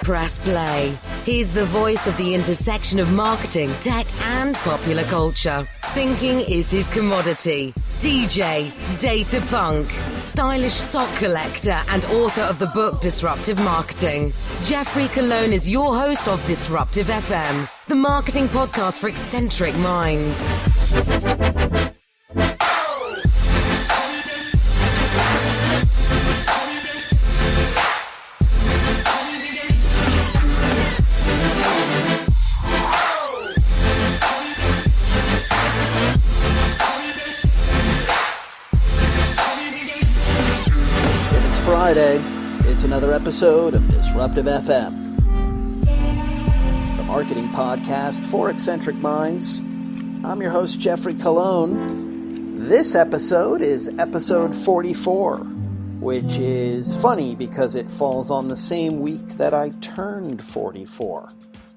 Press play. He's the voice of the intersection of marketing, tech, and popular culture. Thinking is his commodity. DJ, data punk, stylish sock collector, and author of the book Disruptive Marketing. Jeffrey Colon is your host of Disruptive FM, the marketing podcast for eccentric minds. Friday, it's another episode of Disruptive FM, the marketing podcast for eccentric minds. I'm your host, Jeffrey Colon. This episode is episode 44, which is funny because it falls on the same week that I turned 44.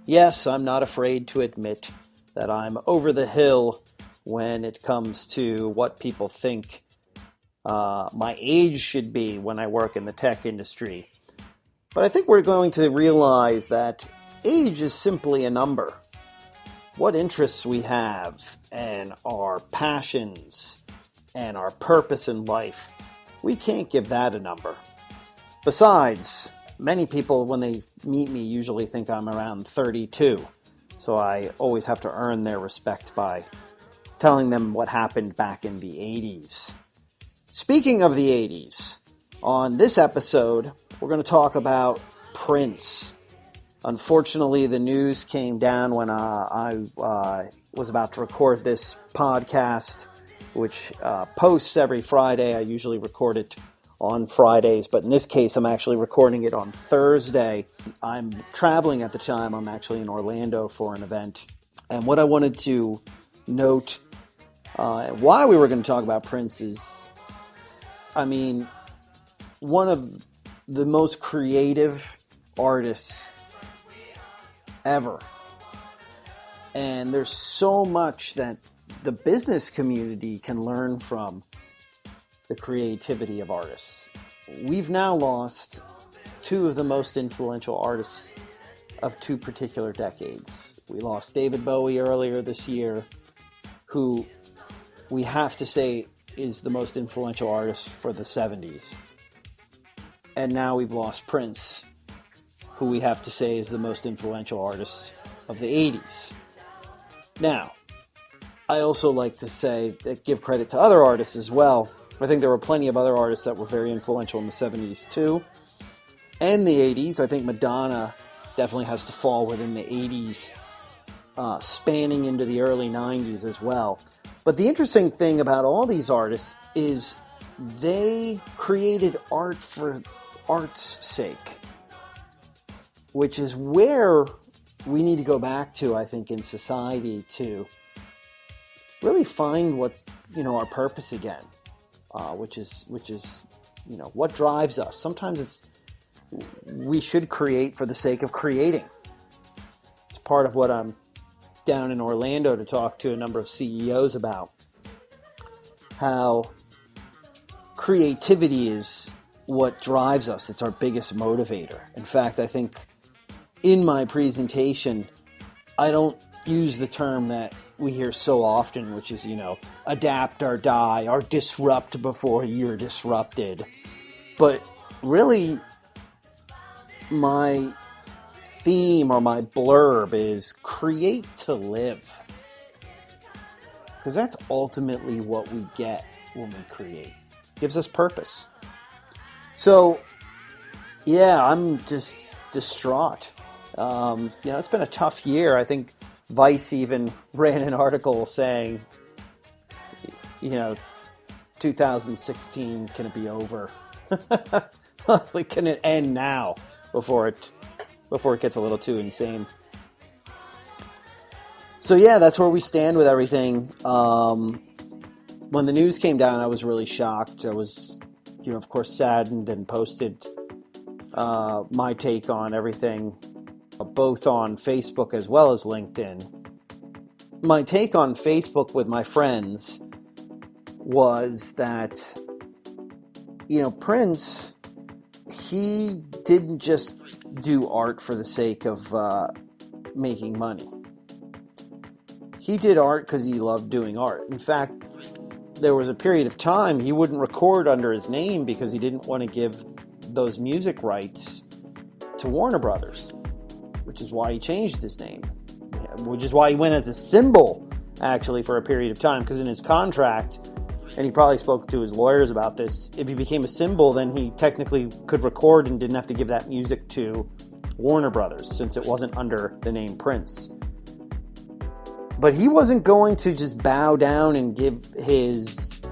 Yes, I'm not afraid to admit that I'm over the hill when it comes to what people think my age should be when I work in the tech industry. But I think we're going to realize that age is simply a number. What interests we have and our passions and our purpose in life, we can't give that a number. Besides, many people when they meet me usually think I'm around 32. So I always have to earn their respect by telling them what happened back in the 80s. Speaking of the 80s, on this episode, we're going to talk about Prince. Unfortunately, the news came down when I was about to record this podcast, which posts every Friday. I usually record it on Fridays, but in this case, I'm actually recording it on Thursday. I'm traveling at the time. I'm actually in Orlando for an event. And what I wanted to note, why we were going to talk about Prince is, one of the most creative artists ever. And there's so much that the business community can learn from the creativity of artists. We've now lost two of the most influential artists of two particular decades. We lost David Bowie earlier this year, who we have to say is the most influential artist for the 70s. And now we've lost Prince, who we have to say is the most influential artist of the 80s. Now, I also like to say that give credit to other artists as well. I think there were plenty of other artists that were very influential in the 70s too. And the 80s. I think Madonna definitely has to fall within the 80s, spanning into the early 90s as well. But the interesting thing about all these artists is they created art for art's sake, which is where we need to go back to, I think, in society to really find what's, our purpose again, which is, what drives us. Sometimes we should create for the sake of creating. It's part of what I'm down in Orlando to talk to a number of CEOs about, how creativity is what drives us. It's our biggest motivator. In fact, I think in my presentation, I don't use the term that we hear so often, which is, adapt or die, or disrupt before you're disrupted. But really, my theme or my blurb is create to live, because that's ultimately what we get when we create. It gives us purpose. So I'm just distraught. It's been a tough year. I think Vice even ran an article saying 2016, can it be over? Like, can it end now before it gets a little too insane? So that's where we stand with everything. When the news came down, I was really shocked. I was, of course, saddened and posted my take on everything, both on Facebook as well as LinkedIn. My take on Facebook with my friends was that, Prince, he didn't just do art for the sake of making money. He did art because he loved doing art. In fact, there was a period of time he wouldn't record under his name because he didn't want to give those music rights to Warner Brothers, which is why he changed his name, which is why he went as a symbol, actually, for a period of time, because in his contract, and he probably spoke to his lawyers about this, if he became a symbol, then he technically could record and didn't have to give that music to Warner Brothers, since it wasn't under the name Prince. But he wasn't going to just bow down and give his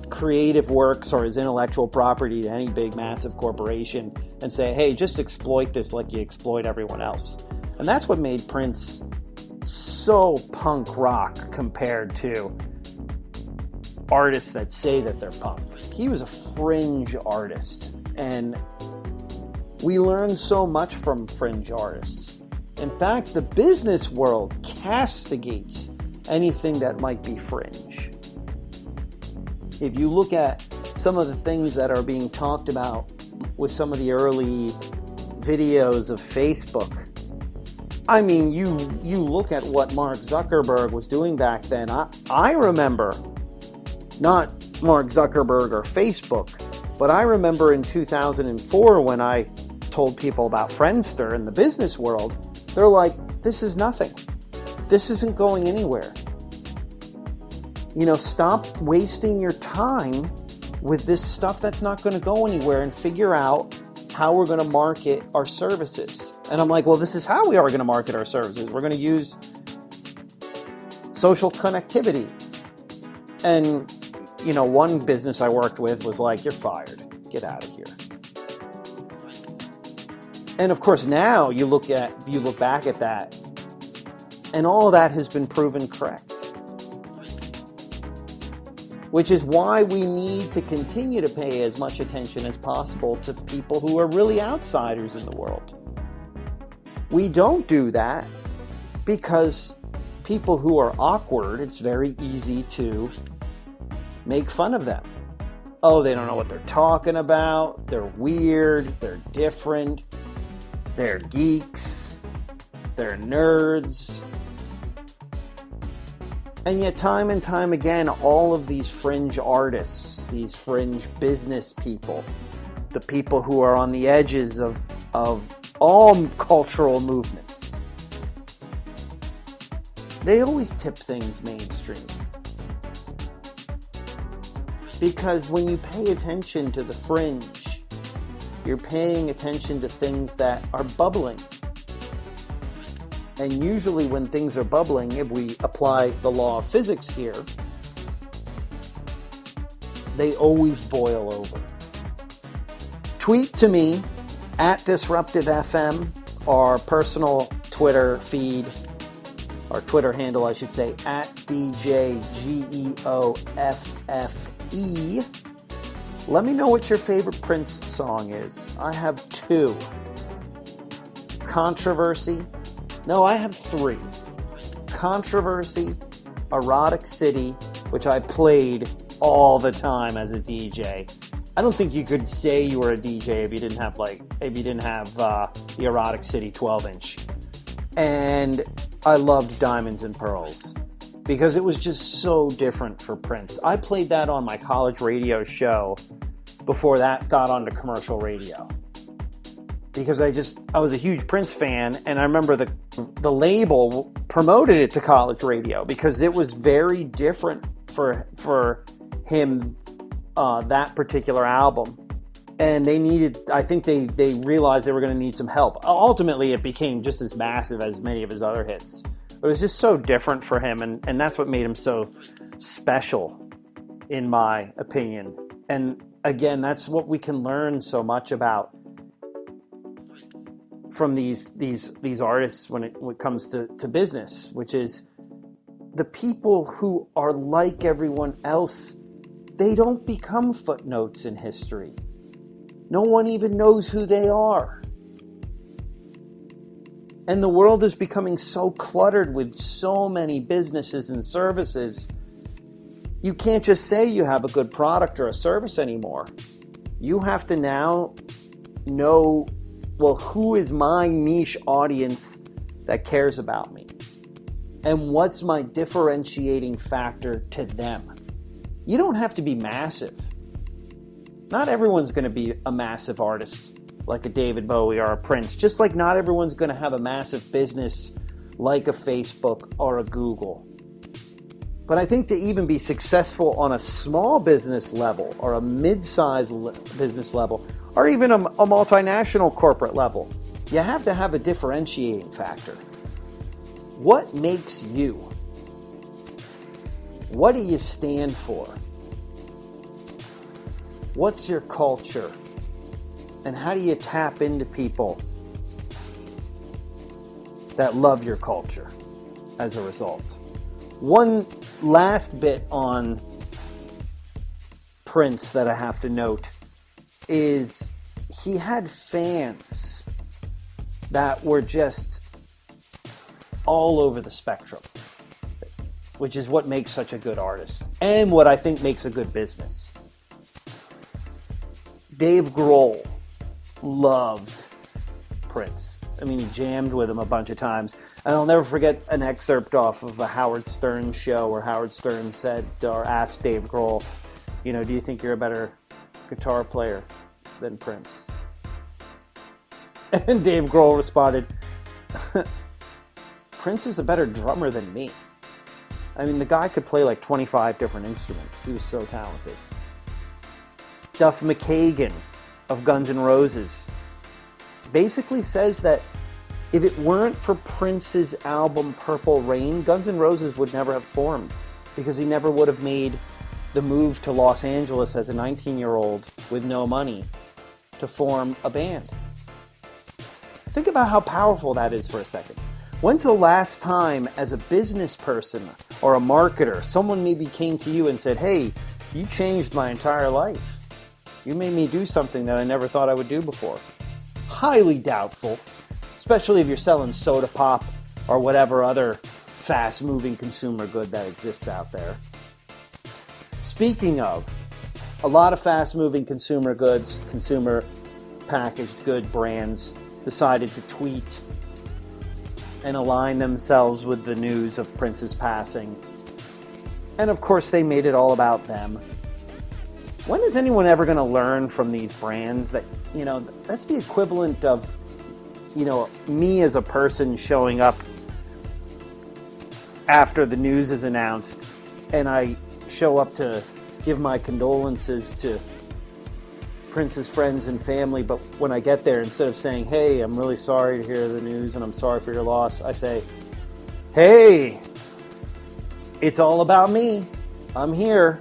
creative works or his intellectual property to any big, massive corporation and say, hey, just exploit this like you exploit everyone else. And that's what made Prince so punk rock compared to artists that say that they're punk. He was a fringe artist, and we learn so much from fringe artists. In fact, the business world castigates anything that might be fringe. If you look at some of the things that are being talked about with some of the early videos of Facebook, I mean, you look at what Mark Zuckerberg was doing back then. I remember, not Mark Zuckerberg or Facebook, but I remember in 2004 when I told people about Friendster in the business world, they're like, this is nothing. This isn't going anywhere. You know, stop wasting your time with this stuff that's not going to go anywhere and figure out how we're going to market our services. And I'm like, well, this is how we are going to market our services. We're going to use social connectivity. And, you know, one business I worked with was like, you're fired. Get out of here. And of course, now you look back at that, and all of that has been proven correct. Which is why we need to continue to pay as much attention as possible to people who are really outsiders in the world. We don't do that because people who are awkward, it's very easy to make fun of them. Oh, they don't know what they're talking about. They're weird. They're different. They're geeks. They're nerds. And yet, time and time again, all of these fringe artists, these fringe business people, the people who are on the edges of all cultural movements, they always tip things mainstream. Because when you pay attention to the fringe, you're paying attention to things that are bubbling. And usually when things are bubbling, if we apply the law of physics here, they always boil over. Tweet to me at Disruptive FM, our personal Twitter feed, our Twitter handle, I should say, at DJGeoffe. Let me know what your favorite Prince song is. I have two. Controversy. No, I have three. Controversy, Erotic City, which I played all the time as a DJ. I don't think you could say you were a DJ if you didn't have the Erotic City 12-inch. And I loved Diamonds and Pearls because it was just so different for Prince. I played that on my college radio show before that got onto commercial radio. Because I was a huge Prince fan, and I remember the label promoted it to college radio because it was very different for him, that particular album. And I think they realized they were going to need some help. Ultimately, it became just as massive as many of his other hits. It was just so different for him, and that's what made him so special, in my opinion. And again, that's what we can learn so much about from these artists when it comes to business, which is the people who are like everyone else, they don't become footnotes in history. No one even knows who they are. And the world is becoming so cluttered with so many businesses and services, you can't just say you have a good product or a service anymore. You have to now know well, who is my niche audience that cares about me? And what's my differentiating factor to them? You don't have to be massive. Not everyone's going to be a massive artist like a David Bowie or a Prince, just like not everyone's going to have a massive business like a Facebook or a Google. But I think to even be successful on a small business level or a mid-sized business level or even a multinational corporate level, you have to have a differentiating factor. What makes you? What do you stand for? What's your culture? And how do you tap into people that love your culture as a result? One last bit on Prince that I have to note is he had fans that were just all over the spectrum, which is what makes such a good artist and what I think makes a good business. Dave Grohl loved Prince. I mean, he jammed with him a bunch of times. And I'll never forget an excerpt off of a Howard Stern show where Howard Stern said or asked Dave Grohl, do you think you're a better guitar player than Prince? And Dave Grohl responded, Prince is a better drummer than me. I mean, the guy could play like 25 different instruments. He was so talented. Duff McKagan of Guns N' Roses basically says that if it weren't for Prince's album Purple Rain, Guns N' Roses would never have formed because he never would have made the move to Los Angeles as a 19-year-old with no money to form a band. Think about how powerful that is for a second. When's the last time as a business person or a marketer, someone maybe came to you and said, hey, you changed my entire life. You made me do something that I never thought I would do before. Highly doubtful, especially if you're selling soda pop or whatever other fast-moving consumer good that exists out there. Speaking of, a lot of fast-moving consumer goods, consumer packaged good brands decided to tweet and align themselves with the news of Prince's passing. And of course, they made it all about them. When is anyone ever going to learn from these brands that, that's the equivalent of, me as a person showing up after the news is announced and I show up to give my condolences to Prince's friends and family, but when I get there, instead of saying, hey, I'm really sorry to hear the news and I'm sorry for your loss, I say, hey, it's all about me. I'm here.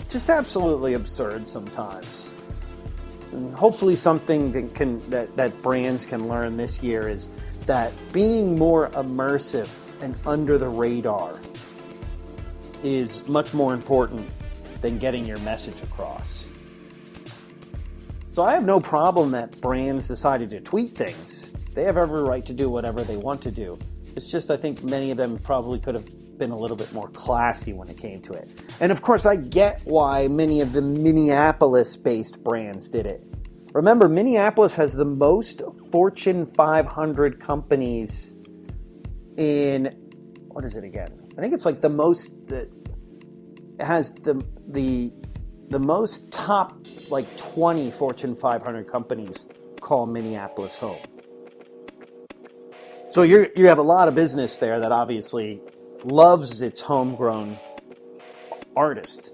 Just absolutely absurd sometimes. And hopefully something that brands can learn this year is that being more immersive and under the radar is much more important than getting your message across. So I have no problem that brands decided to tweet things. They have every right to do whatever they want to do. It's just I think many of them probably could have been a little bit more classy when it came to it. And of course, I get why many of the Minneapolis-based brands did it. Remember, Minneapolis has the most Fortune 500 companies in, what is it again? I think it's like the most, it has the most top like 20 Fortune 500 companies call Minneapolis home. So you have a lot of business there that obviously loves its homegrown artist.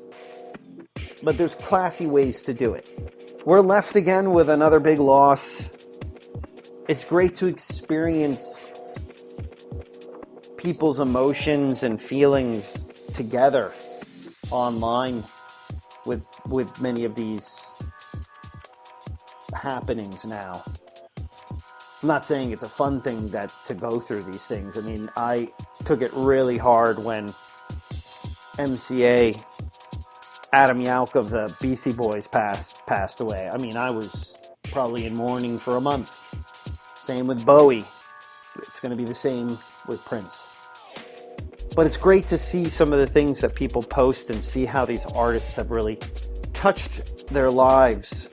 But there's classy ways to do it. We're left again with another big loss. It's great to experience people's emotions and feelings together online with many of these happenings now. I'm not saying it's a fun thing to go through these things. I mean, I took it really hard when MCA, Adam Yauch of the Beastie Boys passed away. I mean, I was probably in mourning for a month. Same with Bowie. It's going to be the same with Prince. But it's great to see some of the things that people post and see how these artists have really touched their lives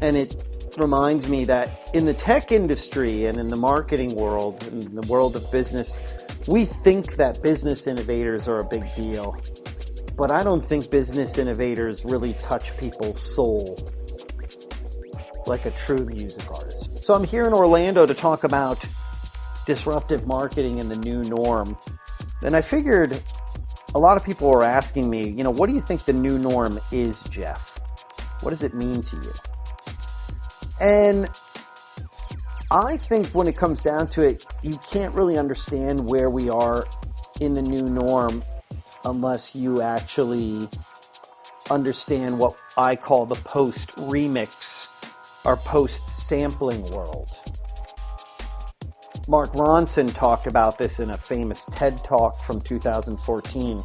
And it reminds me that in the tech industry and in the marketing world, in the world of business, we think that business innovators are a big deal. But I don't think business innovators really touch people's soul like a true music artist. So I'm here in Orlando to talk about disruptive marketing and the new norm. And I figured a lot of people were asking me, what do you think the new norm is, Jeff? What does it mean to you? And I think when it comes down to it, you can't really understand where we are in the new norm unless you actually understand what I call the post-remix or post-sampling world. Mark Ronson talked about this in a famous TED Talk from 2014.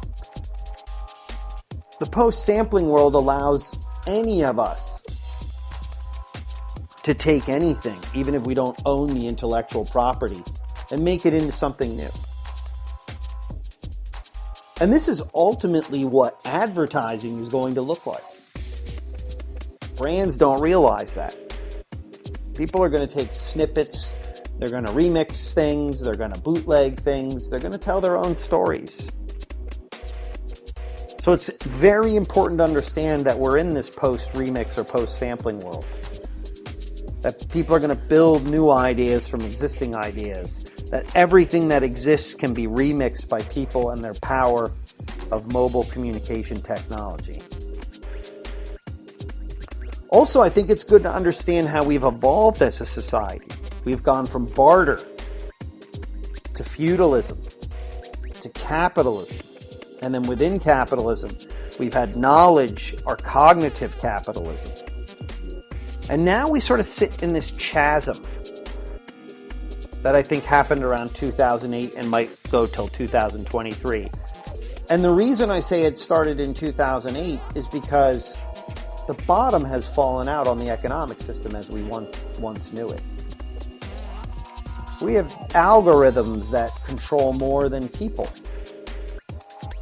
The post-sampling world allows any of us to take anything, even if we don't own the intellectual property, and make it into something new. And this is ultimately what advertising is going to look like. Brands don't realize that. People are going to take snippets, they're going to remix things, they're going to bootleg things, they're going to tell their own stories. So it's very important to understand that we're in this post-remix or post-sampling world. That people are going to build new ideas from existing ideas. That everything that exists can be remixed by people and their power of mobile communication technology. Also, I think it's good to understand how we've evolved as a society. We've gone from barter to feudalism to capitalism. And then within capitalism, we've had knowledge or cognitive capitalism. And now we sort of sit in this chasm that I think happened around 2008 and might go till 2023. And the reason I say it started in 2008 is because the bottom has fallen out on the economic system as we once knew it. We have algorithms that control more than people.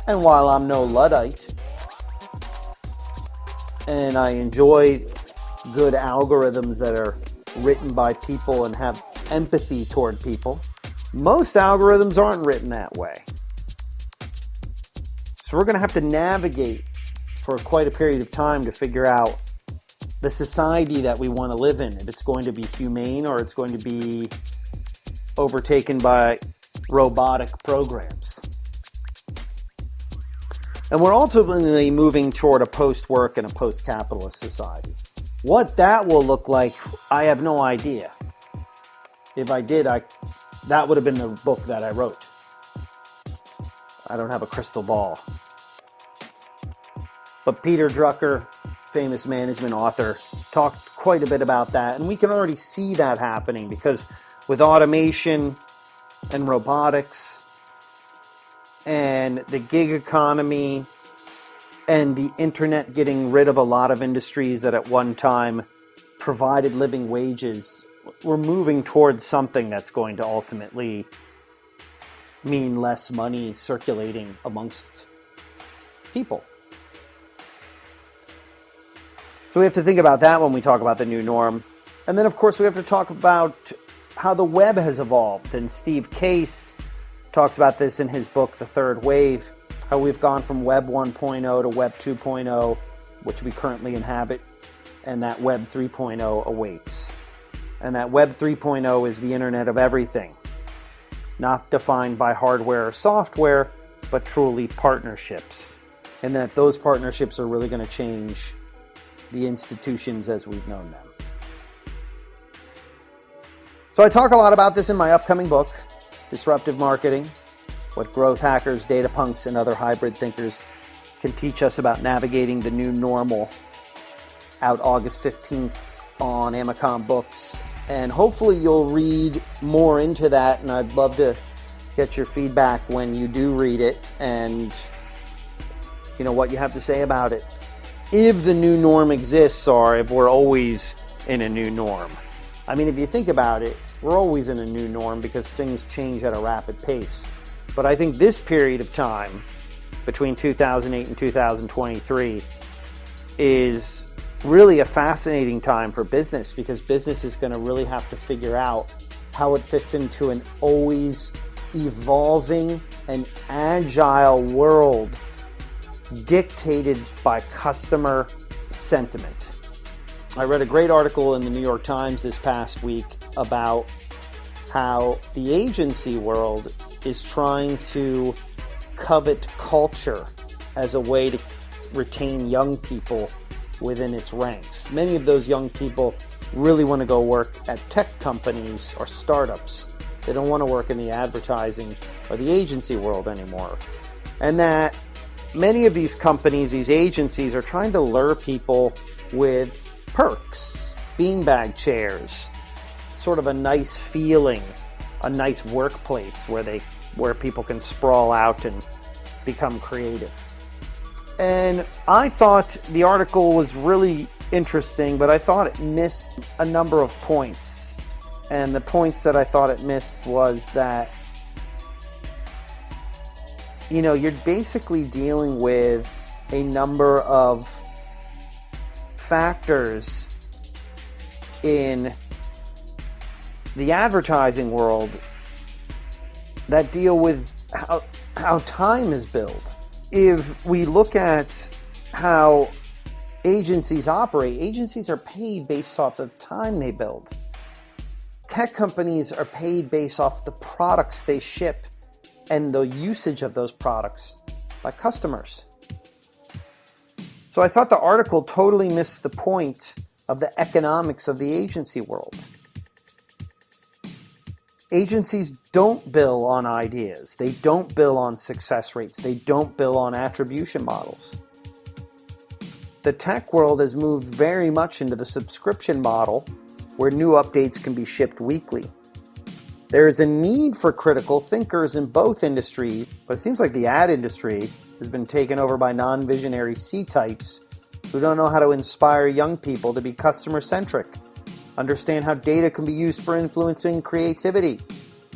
And while I'm no Luddite, and I enjoy good algorithms that are written by people and have empathy toward people, most algorithms aren't written that way. So we're going to have to navigate for quite a period of time to figure out the society that we want to live in, if it's going to be humane or it's going to be overtaken by robotic programs. And we're ultimately moving toward a post-work and a post-capitalist society. What that will look like, I have no idea. If I did, that would have been the book that I wrote. I don't have a crystal ball. But Peter Drucker, famous management author, talked quite a bit about that. And we can already see that happening because with automation and robotics and the gig economy and the internet getting rid of a lot of industries that at one time provided living wages, we're moving towards something that's going to ultimately mean less money circulating amongst people. So we have to think about that when we talk about the new norm. And then, of course, we have to talk about how the web has evolved. And Steve Case talks about this in his book, The Third Wave, how we've gone from Web 1.0 to Web 2.0, which we currently inhabit, and that Web 3.0 awaits. And that Web 3.0 is the Internet of everything, not defined by hardware or software, but truly partnerships. And that those partnerships are really going to change the institutions as we've known them. So I talk a lot about this in my upcoming book, Disruptive Marketing, What Growth Hackers, Data Punks, and Other Hybrid Thinkers Can Teach Us About Navigating the New Normal, out August 15th on Amazon Books. And hopefully you'll read more into that, and I'd love to get your feedback when you do read it and what you have to say about it. If the new norm exists or if we're always in a new norm. I mean, if you think about it, we're always in a new norm because things change at a rapid pace. But I think this period of time, between 2008 and 2023, is really a fascinating time for business, because business is going to really have to figure out how it fits into an always evolving and agile world dictated by customer sentiment. I read a great article in the New York Times this past week about how the agency world is trying to covet culture as a way to retain young people within its ranks. Many of those young people really want to go work at tech companies or startups. They don't want to work in the advertising or the agency world anymore. And that many of these companies, these agencies, are trying to lure people with perks, beanbag chairs, sort of a nice feeling, a nice workplace where people can sprawl out and become creative. And I thought the article was really interesting, but I thought it missed a number of points. And the points that I thought it missed was that, you're basically dealing with a number of factors in the advertising world that deal with how time is billed. If we look at how agencies operate, agencies are paid based off of the time they build. Tech companies are paid based off the products they ship and the usage of those products by customers. So I thought the article totally missed the point of the economics of the agency world. Agencies don't bill on ideas. They don't bill on success rates. They don't bill on attribution models. The tech world has moved very much into the subscription model, where new updates can be shipped weekly. There is a need for critical thinkers in both industries, but it seems like the ad industry has been taken over by non-visionary C-types who don't know how to inspire young people to be customer-centric, understand how data can be used for influencing creativity,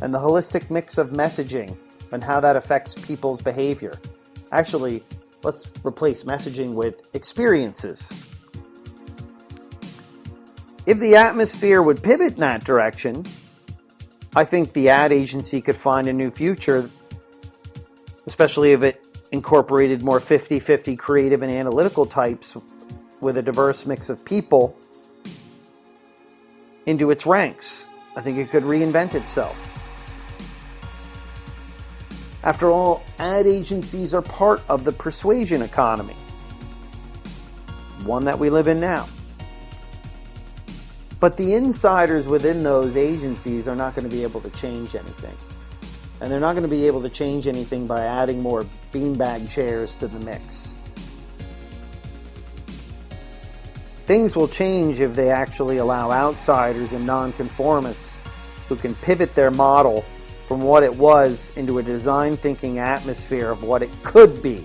and the holistic mix of messaging and how that affects people's behavior. Actually, let's replace messaging with experiences. If the atmosphere would pivot in that direction, I think the ad agency could find a new future, especially if it incorporated more 50-50 creative and analytical types with a diverse mix of people into its ranks. I think it could reinvent itself. After all, ad agencies are part of the persuasion economy, one that we live in now. But the insiders within those agencies are not going to be able to change anything. And they're not going to be able to change anything by adding more beanbag chairs to the mix. Things will change if they actually allow outsiders and nonconformists who can pivot their model from what it was into a design thinking atmosphere of what it could be.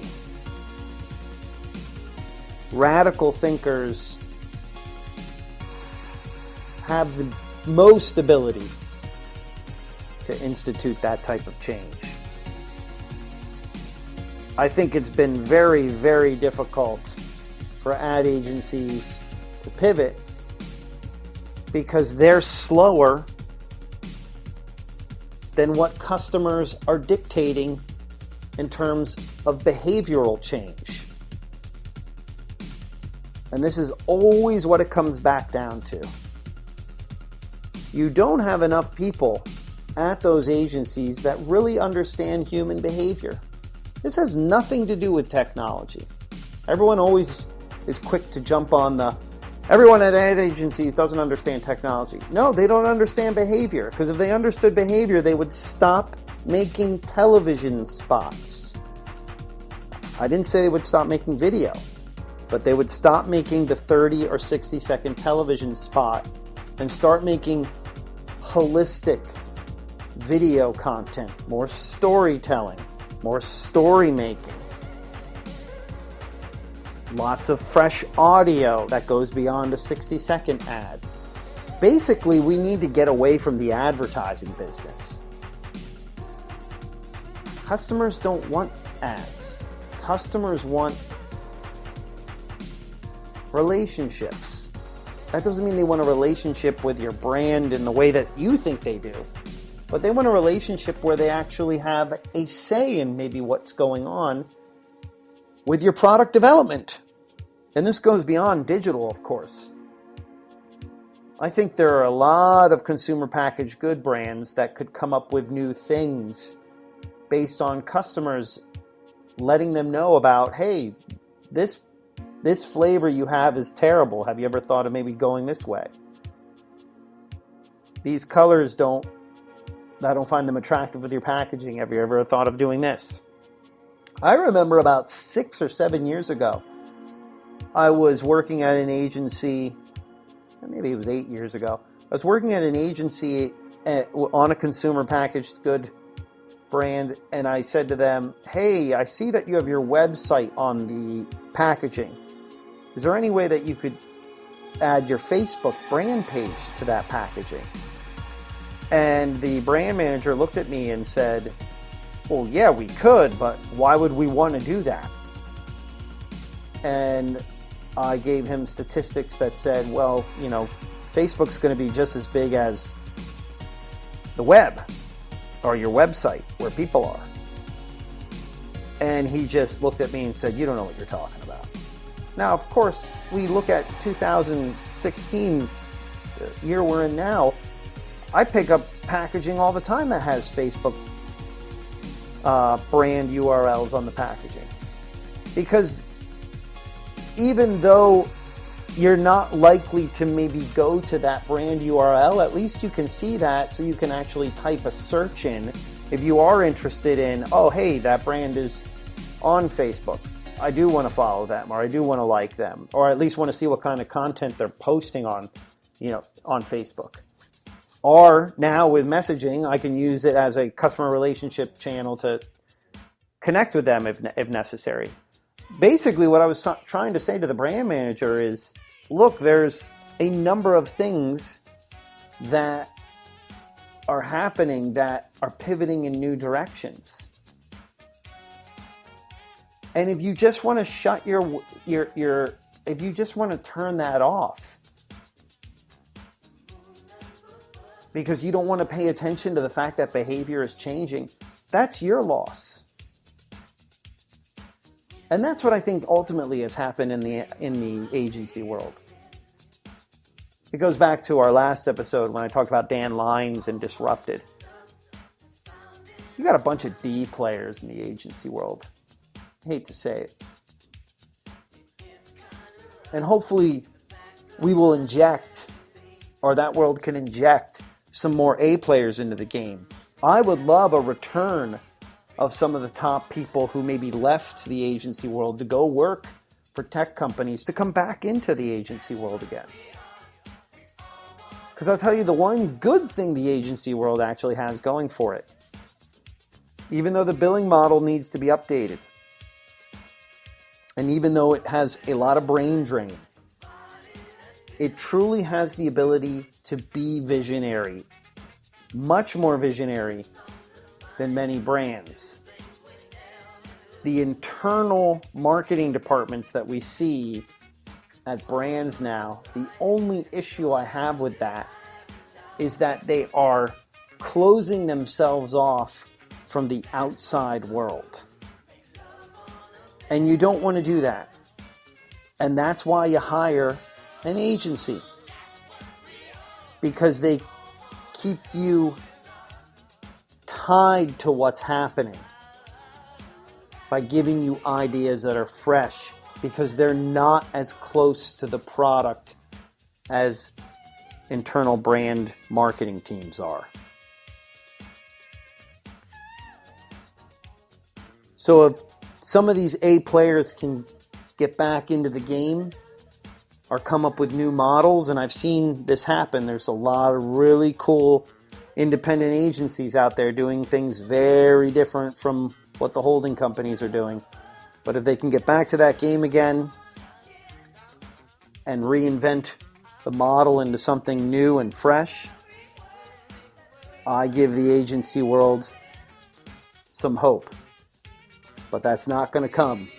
Radical thinkers have the most ability to institute that type of change. I think it's been very, very difficult for ad agencies to pivot because they're slower than what customers are dictating in terms of behavioral change. And this is always what it comes back down to. You don't have enough people at those agencies that really understand human behavior. This has nothing to do with technology. Everyone always is quick to jump on everyone at ad agencies doesn't understand technology. No, they don't understand behavior, because if they understood behavior, they would stop making television spots. I didn't say they would stop making video, but they would stop making the 30 or 60 second television spot and start making holistic video content, more storytelling, more story making, lots of fresh audio that goes beyond a 60-second ad. Basically, we need to get away from the advertising business. Customers don't want ads. Customers want relationships. That doesn't mean they want a relationship with your brand in the way that you think they do, but they want a relationship where they actually have a say in maybe what's going on with your product development. And this goes beyond digital, of course. I think there are a lot of consumer packaged good brands that could come up with new things based on customers letting them know about, hey, this flavor you have is terrible. Have you ever thought of maybe going this way? These colors I don't find them attractive with your packaging. Have you ever thought of doing this? I remember about 6 or 7 years ago, I was working at an agency, maybe it was 8 years ago. I was working at an agency on a consumer packaged good brand, and I said to them, hey, I see that you have your website on the packaging. Is there any way that you could add your Facebook brand page to that packaging? And the brand manager looked at me and said, well, yeah, we could, but why would we want to do that? And I gave him statistics that said, well, Facebook's going to be just as big as the web or your website where people are. And he just looked at me and said, you don't know what you're talking about. Now, of course, we look at 2016, the year we're in now, I pick up packaging all the time that has Facebook brand URLs on the packaging. Because even though you're not likely to maybe go to that brand URL, at least you can see that, so you can actually type a search in if you are interested in, oh, hey, that brand is on Facebook. I do want to follow them, or I do want to like them, or at least want to see what kind of content they're posting on Facebook. Or now with messaging, I can use it as a customer relationship channel to connect with them if necessary. Basically, what I was trying to say to the brand manager is, look, there's a number of things that are happening that are pivoting in new directions. And if you just want to shut if you just want to turn that off, because you don't want to pay attention to the fact that behavior is changing, that's your loss. And that's what I think ultimately has happened in the agency world. It goes back to our last episode when I talked about Dan Lyons and Disruptive. You got a bunch of D players in the agency world. I hate to say it. And hopefully we will inject, or that world can inject, some more A players into the game. I would love a return of some of the top people who maybe left the agency world to go work for tech companies to come back into the agency world again. Because I'll tell you, the one good thing the agency world actually has going for it, even though the billing model needs to be updated, and even though it has a lot of brain drain, it truly has the ability to be visionary, much more visionary than many brands. The internal marketing departments that we see at brands now, the only issue I have with that is that they are closing themselves off from the outside world. And you don't want to do that. And that's why you hire an agency, because they keep you tied to what's happening by giving you ideas that are fresh, because they're not as close to the product as internal brand marketing teams are. So if some of these A players can get back into the game or come up with new models, and I've seen this happen, there's a lot of really cool independent agencies out there doing things very different from what the holding companies are doing. But if they can get back to that game again and reinvent the model into something new and fresh, I give the agency world some hope. But that's not going to come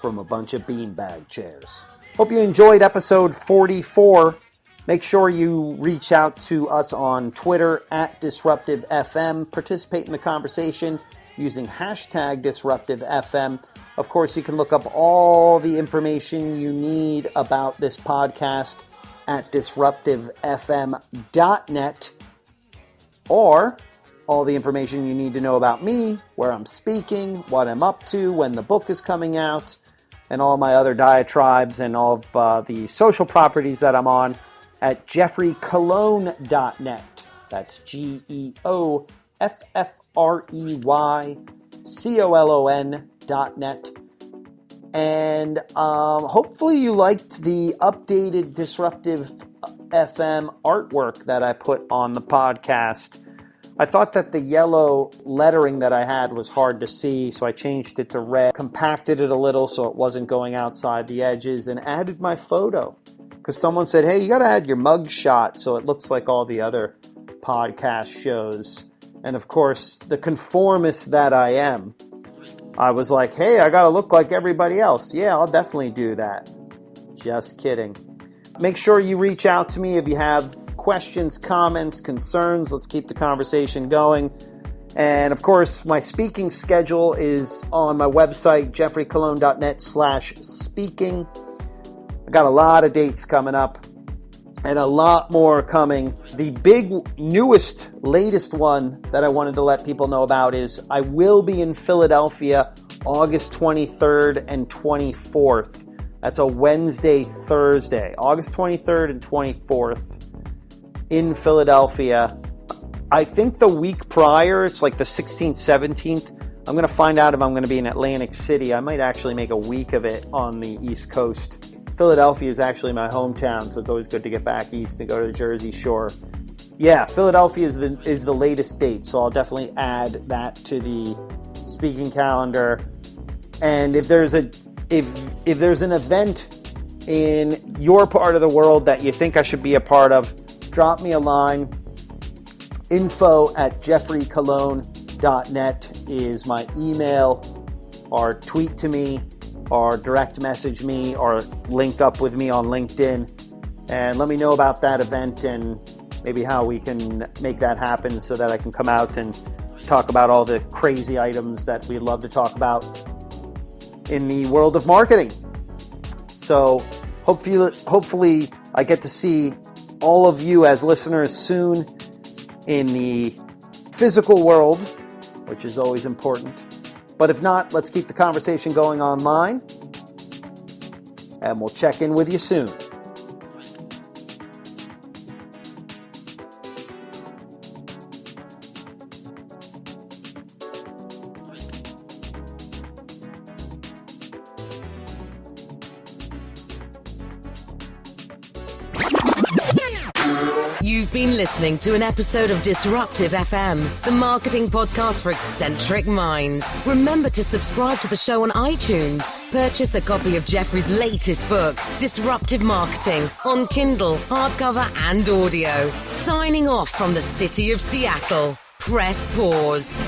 from a bunch of beanbag chairs. Hope you enjoyed episode 44. Make sure you reach out to us on Twitter at DisruptiveFM. Participate in the conversation using hashtag DisruptiveFM. Of course, you can look up all the information you need about this podcast at disruptivefm.net, or all the information you need to know about me, where I'm speaking, what I'm up to, when the book is coming out, and all my other diatribes and all of the social properties that I'm on at jeffreycolone.net. That's GEOFFREYCOLON.net. And hopefully you liked the updated Disruptive FM artwork that I put on the podcast. I thought that the yellow lettering that I had was hard to see, so I changed it to red, compacted it a little so it wasn't going outside the edges, and added my photo. Because someone said, hey, you got to add your mug shot so it looks like all the other podcast shows. And of course, the conformist that I am, I was like, hey, I got to look like everybody else. Yeah, I'll definitely do that. Just kidding. Make sure you reach out to me if you have questions, comments, concerns. Let's keep the conversation going. And of course, my speaking schedule is on my website, jeffreycolone.net/speaking. I got a lot of dates coming up and a lot more coming. The big, newest, latest one that I wanted to let people know about is I will be in Philadelphia August 23rd and 24th. That's a Wednesday, Thursday, August 23rd and 24th in Philadelphia. I think the week prior, it's like the 16th, 17th, I'm going to find out if I'm going to be in Atlantic City. I might actually make a week of it on the East Coast. Philadelphia is actually my hometown, so it's always good to get back east and go to the Jersey Shore. Yeah, Philadelphia is the latest date, so I'll definitely add that to the speaking calendar. And if there's an event in your part of the world that you think I should be a part of, drop me a line. info@jeffreycolone.net is my email, or tweet to me, or direct message me, or link up with me on LinkedIn, and let me know about that event and maybe how we can make that happen so that I can come out and talk about all the crazy items that we love to talk about in the world of marketing. So hopefully I get to see all of you as listeners soon in the physical world, which is always important. But if not, let's keep the conversation going online, and we'll check in with you soon. You've been listening to an episode of Disruptive FM, the marketing podcast for eccentric minds. Remember to subscribe to the show on iTunes. Purchase a copy of Jeffrey's latest book, Disruptive Marketing, on Kindle, hardcover and audio. Signing off from the city of Seattle. Press pause.